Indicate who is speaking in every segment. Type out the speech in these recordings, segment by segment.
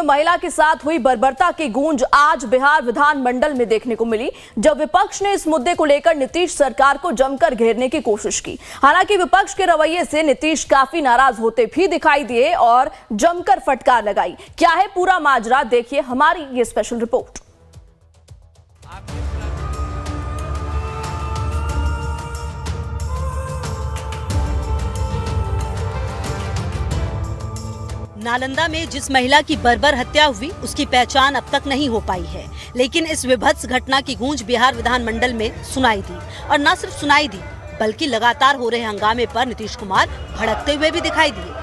Speaker 1: में महिला के साथ हुई बर्बरता की गूंज आज बिहार विधानमंडल में देखने को मिली, जब विपक्ष ने इस मुद्दे को लेकर नीतीश सरकार को जमकर घेरने की कोशिश की। हालांकि विपक्ष के रवैये से नीतीश काफी नाराज होते भी दिखाई दिए और जमकर फटकार लगाई। क्या है पूरा माजरा, देखिए हमारी ये स्पेशल रिपोर्ट।
Speaker 2: नालंदा में जिस महिला की बर्बर हत्या हुई उसकी पहचान अब तक नहीं हो पाई है, लेकिन इस विभत्स घटना की गूंज बिहार विधानमंडल में सुनाई दी। और न सिर्फ सुनाई दी बल्कि लगातार हो रहे हंगामे पर नीतीश कुमार भड़कते हुए भी दिखाई दिए।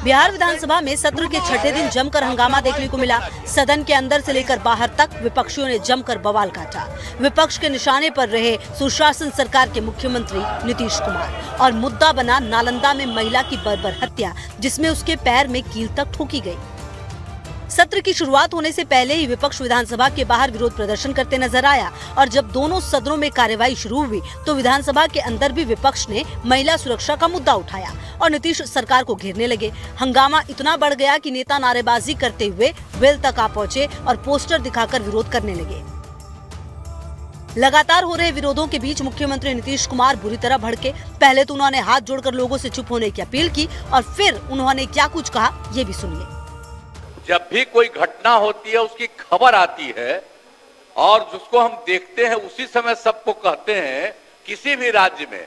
Speaker 2: बिहार विधानसभा में सत्र के छठे दिन जमकर हंगामा देखने को मिला। सदन के अंदर से लेकर बाहर तक विपक्षियों ने जमकर बवाल काटा। विपक्ष के निशाने पर रहे सुशासन सरकार के मुख्यमंत्री नीतीश कुमार और मुद्दा बना नालंदा में महिला की बर्बर हत्या, जिसमें उसके पैर में कील तक ठोकी गई। सत्र की शुरुआत होने से पहले ही विपक्ष विधानसभा के बाहर विरोध प्रदर्शन करते नजर आया और जब दोनों सदनों में कार्यवाही शुरू हुई तो विधानसभा के अंदर भी विपक्ष ने महिला सुरक्षा का मुद्दा उठाया और नीतीश सरकार को घेरने लगे। हंगामा इतना बढ़ गया कि नेता नारेबाजी करते हुए वेल तक आ पहुंचे और पोस्टर दिखाकर विरोध करने लगे। लगातार हो रहे विरोधों के बीच मुख्यमंत्री नीतीश कुमार बुरी तरह भड़के। पहले तो उन्होंने हाथ जोड़कर लोगों से चुप होने की अपील की और फिर उन्होंने क्या कुछ कहा, ये भी सुनिए।
Speaker 3: जब भी कोई घटना होती है उसकी खबर आती है और जिसको हम देखते हैं उसी समय सबको कहते हैं। किसी भी राज्य में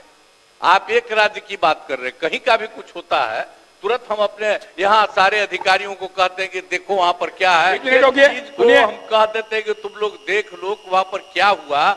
Speaker 3: आप एक राज्य की बात कर रहे हैं, कहीं का भी कुछ होता है तुरंत हम अपने यहाँ सारे अधिकारियों को कहते हैं कि देखो वहां पर क्या है, चीज को हम कह देते हैं कि तुम लोग देख लो वहां पर क्या हुआ।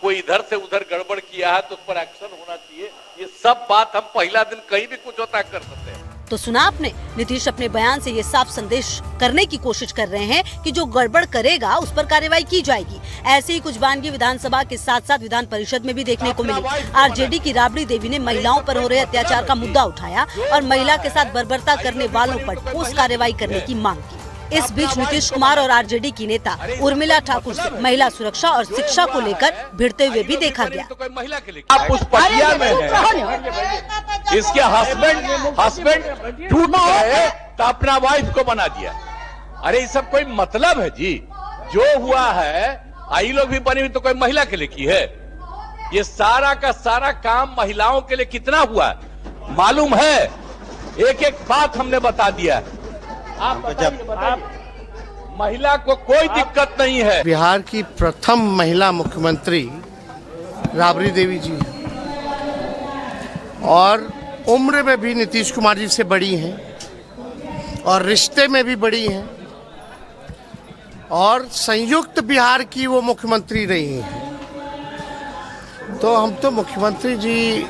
Speaker 3: कोई इधर से उधर गड़बड़ किया है तो उस पर एक्शन होना चाहिए। ये सब बात हम पहला दिन कहीं भी कुछ होता कर सकते हैं।
Speaker 2: तो सुना आपने, नीतीश अपने बयान से ये साफ संदेश करने की कोशिश कर रहे हैं कि जो गड़बड़ करेगा उस पर कार्रवाई की जाएगी। ऐसे ही कुछ बयानगी विधानसभा के साथ साथ विधान परिषद में भी देखने को मिली। आरजेडी की राबड़ी देवी ने महिलाओं पर हो रहे अत्याचार का मुद्दा उठाया और महिला के साथ बर्बरता करने वालों पर ठोस कार्रवाई करने की मांग की। इस बीच नीतीश कुमार और आरजेडी की नेता उर्मिला ठाकुर से महिला सुरक्षा और शिक्षा को लेकर भिड़ते हुए भी देखा गया।
Speaker 4: आप उस पटिया में हैं, इसके हस्बैंड टूट गए तो अपना वाइफ को बना दिया। अरे ये सब कोई मतलब है जी? जो हुआ है आई लोग भी बनी हुई तो कोई महिला के लिए की है? ये सारा का सारा काम महिलाओं के लिए कितना हुआ है मालूम है? एक एक बात हमने बता दिया है। आप महिला को कोई दिक्कत नहीं है।
Speaker 5: बिहार की प्रथम महिला मुख्यमंत्री राबड़ी देवी जी और उम्र में भी नीतीश कुमार जी से बड़ी हैं और रिश्ते में भी बड़ी हैं और संयुक्त बिहार की वो मुख्यमंत्री रही हैं। तो हम तो मुख्यमंत्री जी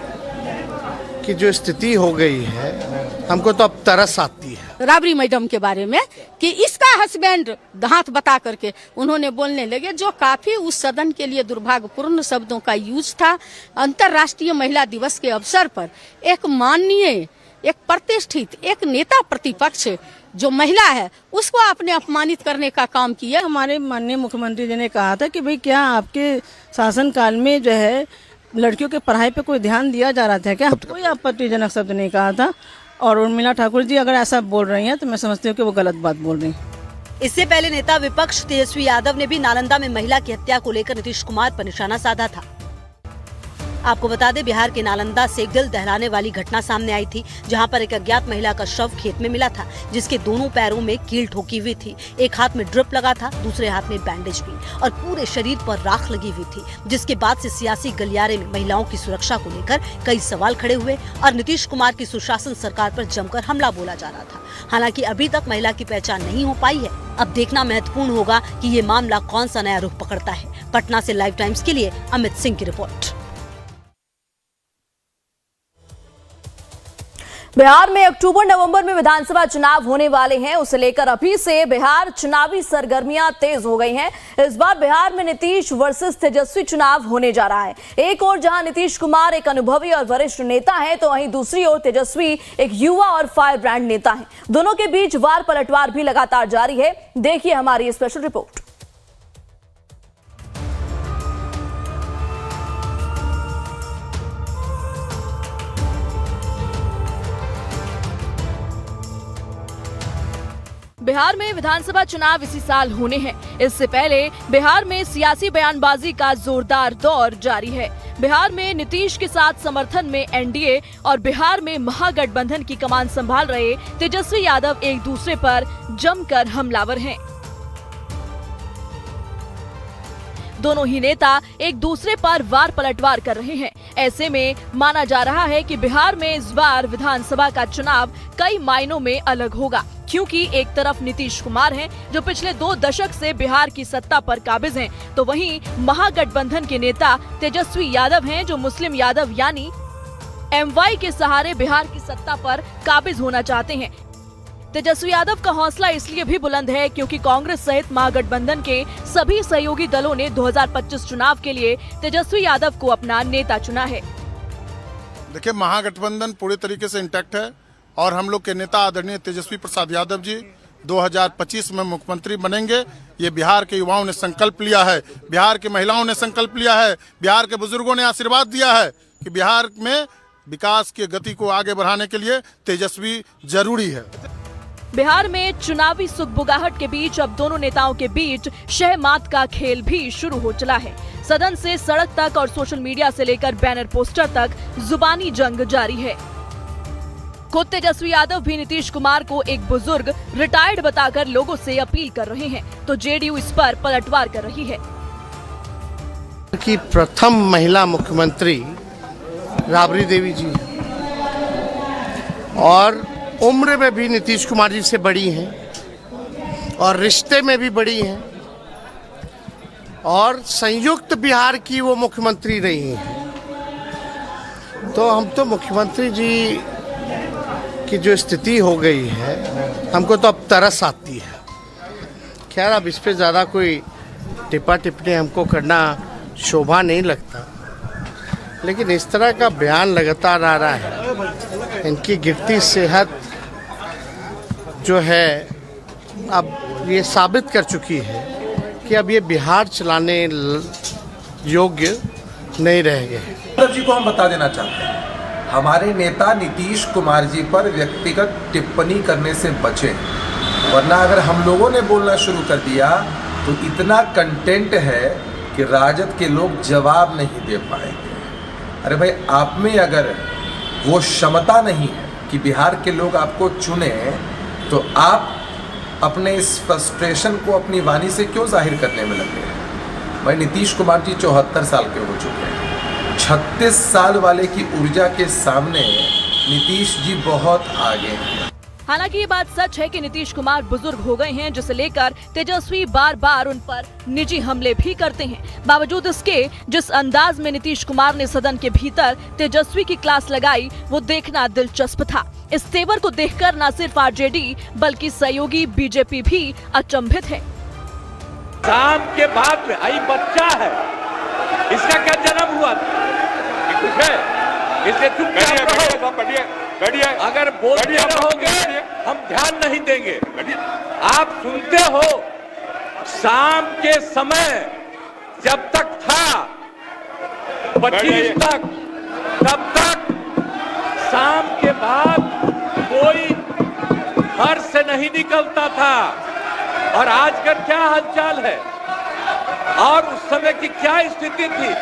Speaker 5: की जो स्थिति हो गई है हमको तो अब तरस आती है।
Speaker 6: राबड़ी मैडम के बारे में कि इसका हस्बैंड हाथ बता करके उन्होंने बोलने लगे, जो काफी उस सदन के लिए दुर्भाग्यपूर्ण शब्दों का यूज था। अंतर्राष्ट्रीय महिला दिवस के अवसर पर एक माननीय, एक प्रतिष्ठित, एक नेता प्रतिपक्ष जो महिला है उसको आपने अपमानित करने का काम किया।
Speaker 7: हमारे माननीय मुख्यमंत्री जी ने कहा था कि भाई क्या आपके शासनकाल में जो है लड़कियों के पढ़ाई पे कोई ध्यान दिया जा रहा था क्या? कोई आपत्तिजनक शब्द नहीं कहा था। और उर्मिला ठाकुर जी अगर ऐसा बोल रही हैं तो मैं समझती हूँ कि वो गलत बात बोल रही हैं।
Speaker 2: इससे पहले नेता विपक्ष तेजस्वी यादव ने भी नालंदा में महिला की हत्या को लेकर नीतीश कुमार पर निशाना साधा था। आपको बता दें, बिहार के नालंदा से दिल दहलाने वाली घटना सामने आई थी, जहां पर एक अज्ञात महिला का शव खेत में मिला था, जिसके दोनों पैरों में कील ठोकी हुई थी। एक हाथ में ड्रिप लगा था, दूसरे हाथ में बैंडेज भी और पूरे शरीर पर राख लगी हुई थी। जिसके बाद से सियासी गलियारे में महिलाओं की सुरक्षा को लेकर कई सवाल खड़े हुए और नीतीश कुमार की सुशासन सरकार पर जमकर हमला बोला जा रहा था। हालांकि अभी तक महिला की पहचान नहीं हो पाई है। अब देखना महत्वपूर्ण होगा कि ये मामला कौन सा नया रुख पकड़ता है। पटना से लाइव टाइम्स के लिए अमित सिंह की रिपोर्ट।
Speaker 1: बिहार में अक्टूबर-नवंबर में विधानसभा चुनाव होने वाले हैं, उसे लेकर अभी से बिहार चुनावी सरगर्मियां तेज हो गई हैं। इस बार बिहार में नीतीश वर्सेस तेजस्वी चुनाव होने जा रहा है। एक ओर जहां नीतीश कुमार एक अनुभवी और वरिष्ठ नेता हैं, तो वहीं दूसरी ओर तेजस्वी एक युवा और फायर ब्रांड नेता हैं। दोनों के बीच वार पलटवार भी लगातार जारी है। देखिए हमारी स्पेशल रिपोर्ट। बिहार में विधानसभा चुनाव इसी साल होने हैं। इससे पहले बिहार में सियासी बयानबाजी का जोरदार दौर जारी है। बिहार में नीतीश के साथ समर्थन में एनडीए और बिहार में महागठबंधन की कमान संभाल रहे तेजस्वी यादव एक दूसरे पर जमकर हमलावर हैं। दोनों ही नेता एक दूसरे पर वार पलटवार कर रहे हैं। ऐसे में माना जा रहा है कि बिहार में इस बार विधानसभा का चुनाव कई मायनों में अलग होगा, क्योंकि एक तरफ नीतीश कुमार हैं जो पिछले 2 दशक से बिहार की सत्ता पर काबिज हैं, तो वहीं महागठबंधन के नेता तेजस्वी यादव हैं जो मुस्लिम यादव यानी एमवाई के सहारे बिहार की सत्ता पर काबिज होना चाहते हैं। तेजस्वी यादव का हौसला इसलिए भी बुलंद है क्योंकि कांग्रेस सहित महागठबंधन के सभी सहयोगी दलों ने 2025 चुनाव के लिए तेजस्वी यादव को अपना नेता चुना है।
Speaker 8: देखिए, महागठबंधन पूरे तरीके से इंटैक्ट है और हम लोग के नेता आदरणीय तेजस्वी प्रसाद यादव जी 2025 में मुख्यमंत्री बनेंगे। ये बिहार के युवाओं ने संकल्प लिया है, बिहार की महिलाओं ने संकल्प लिया है, बिहार के बुजुर्गों ने आशीर्वाद दिया है कि बिहार में विकास की गति को आगे बढ़ाने के लिए तेजस्वी जरूरी है।
Speaker 1: बिहार में चुनावी सुगबुगाहट के बीच अब दोनों नेताओं के बीच शहमात का खेल भी शुरू हो चला है। सदन से सड़क तक और सोशल मीडिया से लेकर बैनर पोस्टर तक जुबानी जंग जारी है। खुद तेजस्वी यादव भी नीतीश कुमार को एक बुजुर्ग रिटायर्ड बताकर लोगों से अपील कर रहे हैं, तो जेडीयू इस पर पलटवार कर रही है।
Speaker 5: की प्रथम महिला मुख्यमंत्री राबड़ी देवी जी और उम्र में भी नीतीश कुमार जी से बड़ी हैं और रिश्ते में भी बड़ी हैं और संयुक्त बिहार की वो मुख्यमंत्री रही हैं। तो हम तो मुख्यमंत्री जी की जो स्थिति हो गई है हमको तो अब तरस आती है। खैर, अब इस पे ज़्यादा कोई टिप्पा टिप्पणी हमको करना शोभा नहीं लगता, लेकिन इस तरह का बयान लगातार आ रहा है। इनकी गिरती सेहत जो है अब ये साबित कर चुकी है कि अब ये बिहार चलाने योग्य नहीं रह गए।
Speaker 9: यादव जी को हम बता देना चाहते हैं, हमारे नेता नीतीश कुमार जी पर व्यक्तिगत टिप्पणी करने से बचें, वरना अगर हम लोगों ने बोलना शुरू कर दिया तो इतना कंटेंट है कि राजद के लोग जवाब नहीं दे पाएंगे। अरे भाई, आप में अगर वो क्षमता नहीं है कि बिहार के लोग आपको चुने, तो आप अपने इस फ्रस्ट्रेशन को अपनी वाणी से क्यों जाहिर करने में लगे हैं? भाई, नीतीश कुमार जी 74 साल के हो चुके हैं। 36 साल वाले की ऊर्जा के सामने नीतीश जी बहुत आगे हैं।
Speaker 1: हालांकि ये बात सच है कि नीतीश कुमार बुजुर्ग हो गए हैं, जिसे लेकर तेजस्वी बार बार उन पर निजी हमले भी करते हैं। बावजूद इसके जिस अंदाज में नीतीश कुमार ने सदन के भीतर तेजस्वी की क्लास लगाई, वो देखना दिलचस्प था। इस तेवर को देखकर न सिर्फ आरजेडी बल्कि सहयोगी बीजेपी भी अचंभित है।
Speaker 3: शाम के बाद में आई बच्चा है, इसका क्या जन्म हुआ था? कुछ है, इसे चुपचाप रहो। अगर बोलते रहोगे हम ध्यान नहीं देंगे। आप सुनते हो, शाम के समय जब तक था 25 तक, तब तक शाम के बाद कोई घर से नहीं निकलता था। और आजकल क्या हालचाल है और उस समय की क्या स्थिति थी?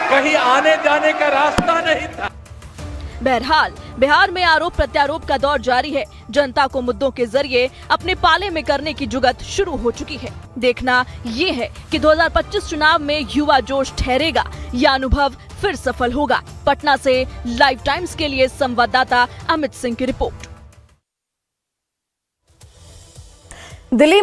Speaker 3: कहीं आने जाने का रास्ता नहीं था।
Speaker 1: बहरहाल बिहार में आरोप प्रत्यारोप का दौर जारी है। जनता को मुद्दों के जरिए अपने पाले में करने की जुगत शुरू हो चुकी है। देखना ये है कि 2025 चुनाव में युवा जोश ठहरेगा या अनुभव फिर सफल होगा। पटना से लाइव टाइम्स के लिए संवाददाता अमित सिंह की रिपोर्ट। दिल्ली